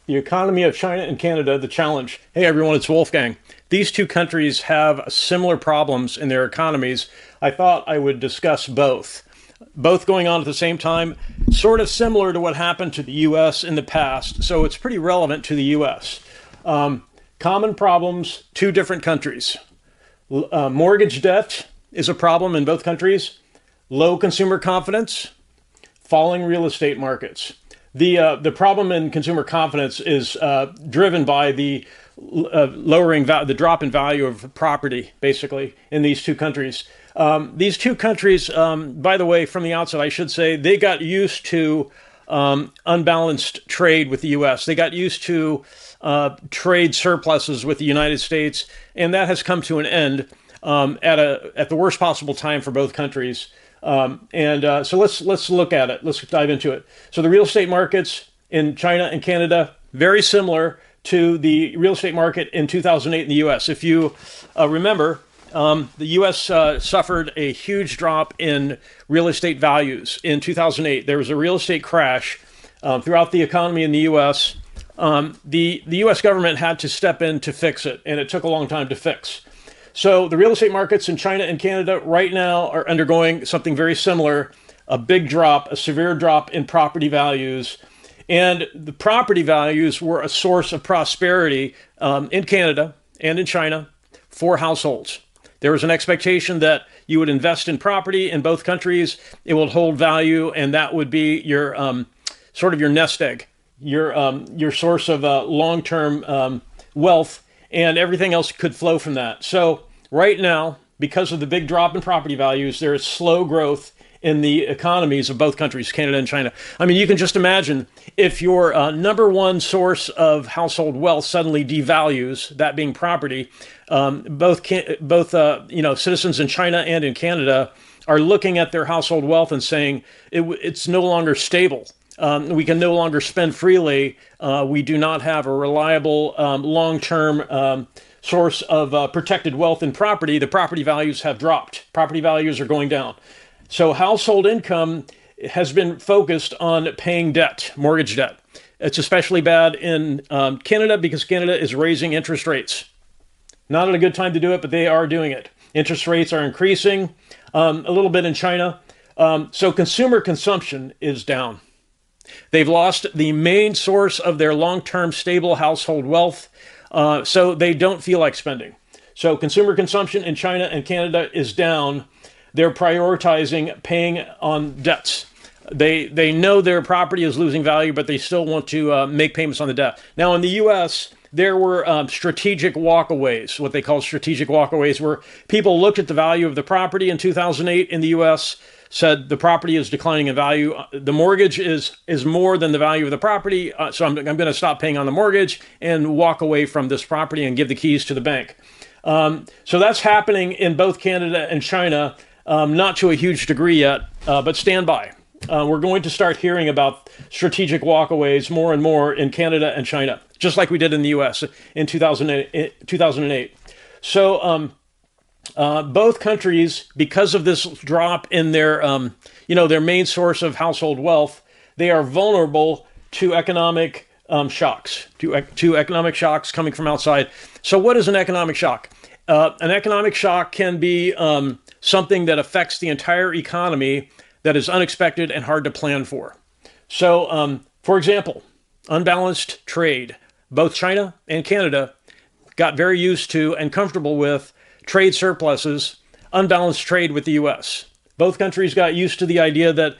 The economy of China and Canada, the challenge. Hey everyone, it's Wolfgang. These two countries have similar problems in their economies. I thought I would discuss both. Both going on at the same time, sort of similar to what happened to the US in the past, so it's pretty relevant to the US. Common problems, two different countries. Mortgage debt is a problem in both countries. Low consumer confidence, falling real estate markets. The problem in consumer confidence is driven by the the drop in value of property, basically, in these two countries. These two countries, by the way, from the outset, I should say, they got used to unbalanced trade with the U.S. They got used to trade surpluses with the United States, and that has come to an end at the worst possible time for both countries. So let's look at it. Let's dive into it. So the real estate markets in China and Canada, very similar to the real estate market in 2008 in the U.S. If you remember, the U.S. suffered a huge drop in real estate values in 2008. There was a real estate crash throughout the economy in the U.S. The U.S. government had to step in to fix it, and it took a long time to fix. So the real estate markets in China and Canada right now are undergoing something very similar, a big drop, a severe drop in property values. And the property values were a source of prosperity in Canada and in China for households. There was an expectation that you would invest in property in both countries, it would hold value, and that would be your sort of your nest egg, your source of long-term wealth, and everything else could flow from that. So right now, because of the big drop in property values, there is slow growth in the economies of both countries, Canada and China. I mean, you can just imagine if your number one source of household wealth suddenly devalues, that being property, both citizens in China and in Canada are looking at their household wealth and saying it's no longer stable. We can no longer spend freely. We do not have a reliable long-term source of protected wealth in property. The property values have dropped. Property values are going down. So household income has been focused on paying debt, mortgage debt. It's especially bad in Canada because Canada is raising interest rates. Not at a good time to do it, but they are doing it. Interest rates are increasing a little bit in China. So consumer consumption is down. They've lost the main source of their long-term stable household wealth, so they don't feel like spending. So consumer consumption in China and Canada is down. They're prioritizing paying on debts. They know their property is losing value, but they still want to make payments on the debt. Now, in the U.S., there were strategic walkaways, what they call strategic walkaways, where people looked at the value of the property in 2008 in the U.S., said the property is declining in value. The mortgage is more than the value of the property, so I'm going to stop paying on the mortgage and walk away from this property and give the keys to the bank. So that's happening in both Canada and China, not to a huge degree yet, but stand by. We're going to start hearing about strategic walkaways more and more in Canada and China, just like we did in the U.S. in 2008. So both countries, because of this drop in their main source of household wealth, they are vulnerable to economic shocks, to economic shocks coming from outside. So what is an economic shock? An economic shock can be something that affects the entire economy that is unexpected and hard to plan for. So, for example, unbalanced trade. Both China and Canada got very used to and comfortable with trade surpluses, unbalanced trade with the U.S. Both countries got used to the idea that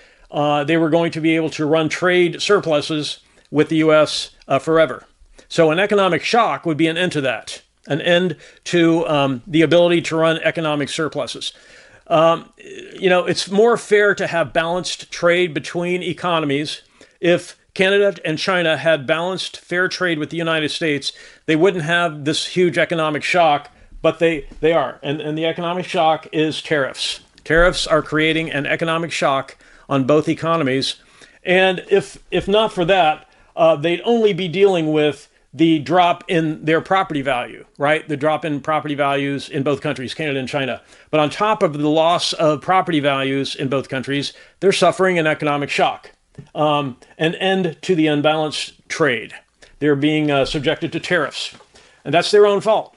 they were going to be able to run trade surpluses with the U.S. Forever. So an economic shock would be an end to that, an end to the ability to run economic surpluses. It's more fair to have balanced trade between economies. If Canada and China had balanced fair trade with the United States, they wouldn't have this huge economic shock, but they are. And the economic shock is tariffs. Tariffs are creating an economic shock on both economies. And if not for that, they'd only be dealing with the drop in their property value, right? The drop in property values in both countries, Canada and China. But on top of the loss of property values in both countries, they're suffering an economic shock, an end to the unbalanced trade. they're being subjected to tariffs. And that's their own fault.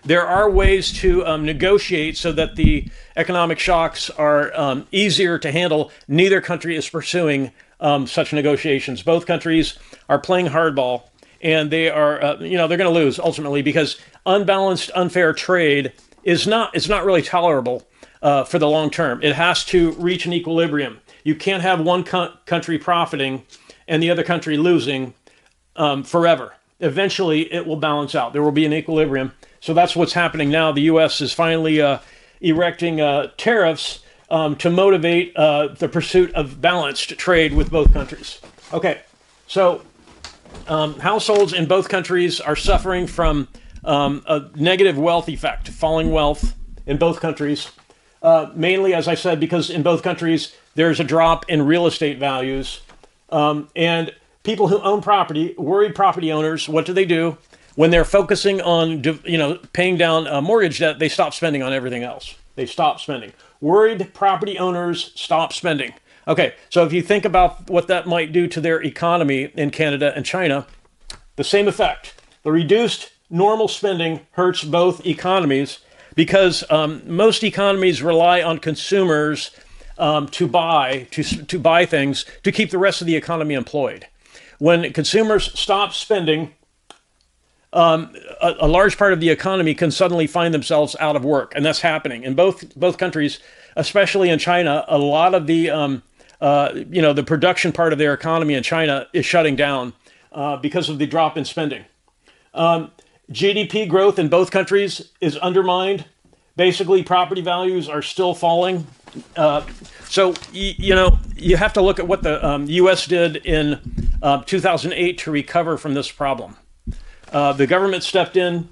There are ways to negotiate so that the economic shocks are easier to handle. Neither country is pursuing such negotiations. Both countries are playing hardball, and they are, they're going to lose ultimately, because unbalanced, unfair trade is not really tolerable for the long term. It has to reach an equilibrium. You can't have one country profiting and the other country losing forever. Eventually, it will balance out. There will be an equilibrium. So that's what's happening now. The U.S. is finally erecting tariffs to motivate the pursuit of balanced trade with both countries. Okay, so households in both countries are suffering from a negative wealth effect, falling wealth in both countries. Mainly, as I said, because in both countries, there's a drop in real estate values. And people who own property, worried property owners, what do? When they're focusing on, paying down mortgage debt, they stop spending on everything else. They stop spending. Worried property owners stop spending. Okay, so if you think about what that might do to their economy in Canada and China, the same effect. The reduced normal spending hurts both economies because most economies rely on consumers to buy things to keep the rest of the economy employed. When consumers stop spending, a large part of the economy can suddenly find themselves out of work, and that's happening in both countries, especially in China. A lot of the the production part of their economy in China is shutting down because of the drop in spending. GDP growth in both countries is undermined. Basically, property values are still falling. So you have to look at what the U.S. did in 2008 to recover from this problem. The government stepped in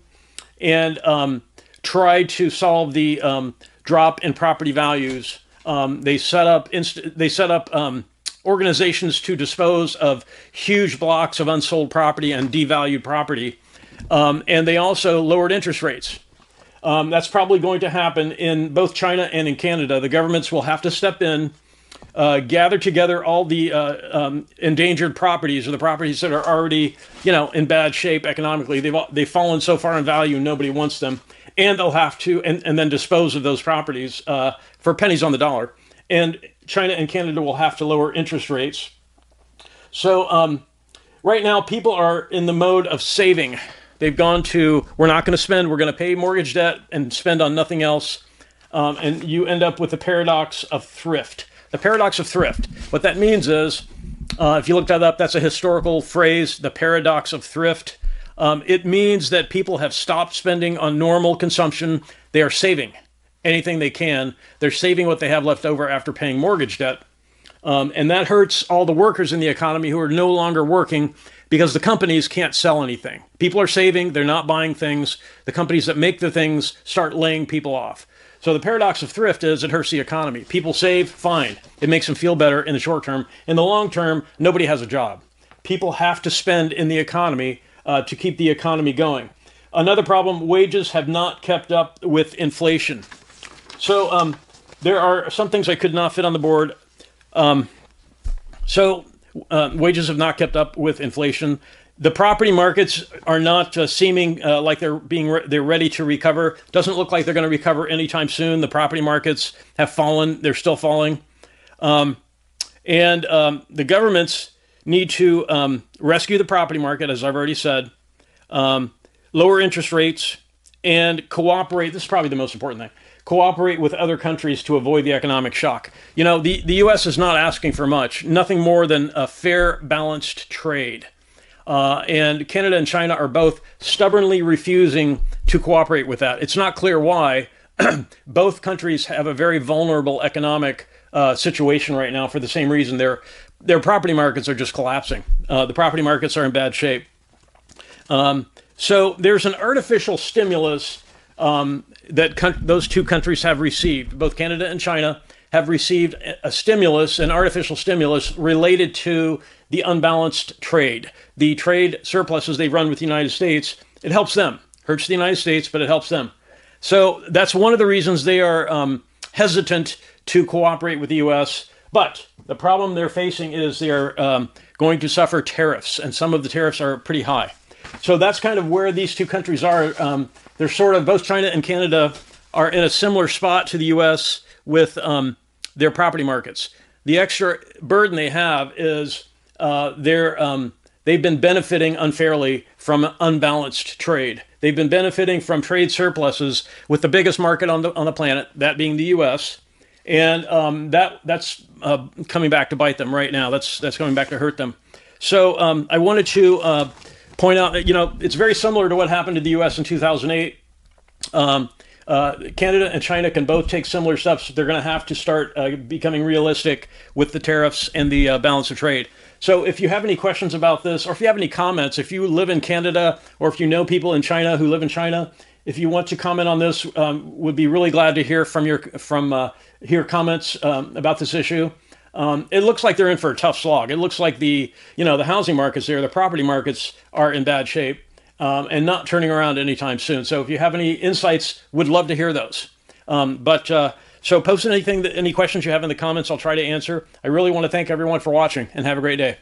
and tried to solve the drop in property values. They set up organizations to dispose of huge blocks of unsold property and devalued property, and they also lowered interest rates. That's probably going to happen in both China and in Canada. The governments will have to step in, gather together all the endangered properties, or the properties that are already, in bad shape economically. They've fallen so far in value, nobody wants them, and they'll have to and then dispose of those properties for pennies on the dollar. And China and Canada will have to lower interest rates. So right now, people are in the mode of saving. They've gone to, we're not going to spend, we're going to pay mortgage debt and spend on nothing else. And you end up with the paradox of thrift. The paradox of thrift. What that means is, if you look that up, that's a historical phrase, the paradox of thrift. It means that people have stopped spending on normal consumption. They are saving anything they can. They're saving what they have left over after paying mortgage debt. And that hurts all the workers in the economy who are no longer working because the companies can't sell anything. People are saving, they're not buying things. The companies that make the things start laying people off. So the paradox of thrift is it hurts the economy. People save, fine. It makes them feel better in the short term. In the long term, nobody has a job. People have to spend in the economy to keep the economy going. Another problem, wages have not kept up with inflation. So there are some things I could not fit on the board. Wages have not kept up with inflation. The property markets are not seeming like they're ready to recover. Doesn't look like they're going to recover anytime soon. The property markets have fallen. They're still falling. And the governments need to rescue the property market, as I've already said, lower interest rates, and cooperate. This is probably the most important thing. Cooperate with other countries to avoid the economic shock. The U.S. is not asking for much, nothing more than a fair, balanced trade. And Canada and China are both stubbornly refusing to cooperate with that. It's not clear why. Both countries have a very vulnerable economic situation right now for the same reason. Their property markets are just collapsing. The property markets are in bad shape. So there's an artificial stimulus that those two countries have received. Both Canada and China have received a stimulus, an artificial stimulus related to the unbalanced trade. The trade surpluses they run with the United States, it helps them. Hurts the United States, but it helps them. So that's one of the reasons they are hesitant to cooperate with the U.S. But the problem they're facing is they're going to suffer tariffs, and some of the tariffs are pretty high. So that's kind of where these two countries are. They're sort of, both China and Canada are in a similar spot to the U.S. with their property markets. The extra burden they have is they've been benefiting unfairly from unbalanced trade. They've been benefiting from trade surpluses with the biggest market on the planet, that being the U.S., and that's coming back to bite them right now. That's coming back to hurt them. So I wanted to point out that, it's very similar to what happened to the U.S. in 2008. Canada and China can both take similar steps. They're going to have to start becoming realistic with the tariffs and the balance of trade. So if you have any questions about this, or if you have any comments, if you live in Canada, or if you know people in China who live in China, if you want to comment on this, would be really glad to hear hear comments about this issue. It looks like they're in for a tough slog. It looks like the housing markets there, the property markets are in bad shape. And not turning around anytime soon. So if you have any insights, would love to hear those. So post any questions you have in the comments, I'll try to answer. I really want to thank everyone for watching, and have a great day.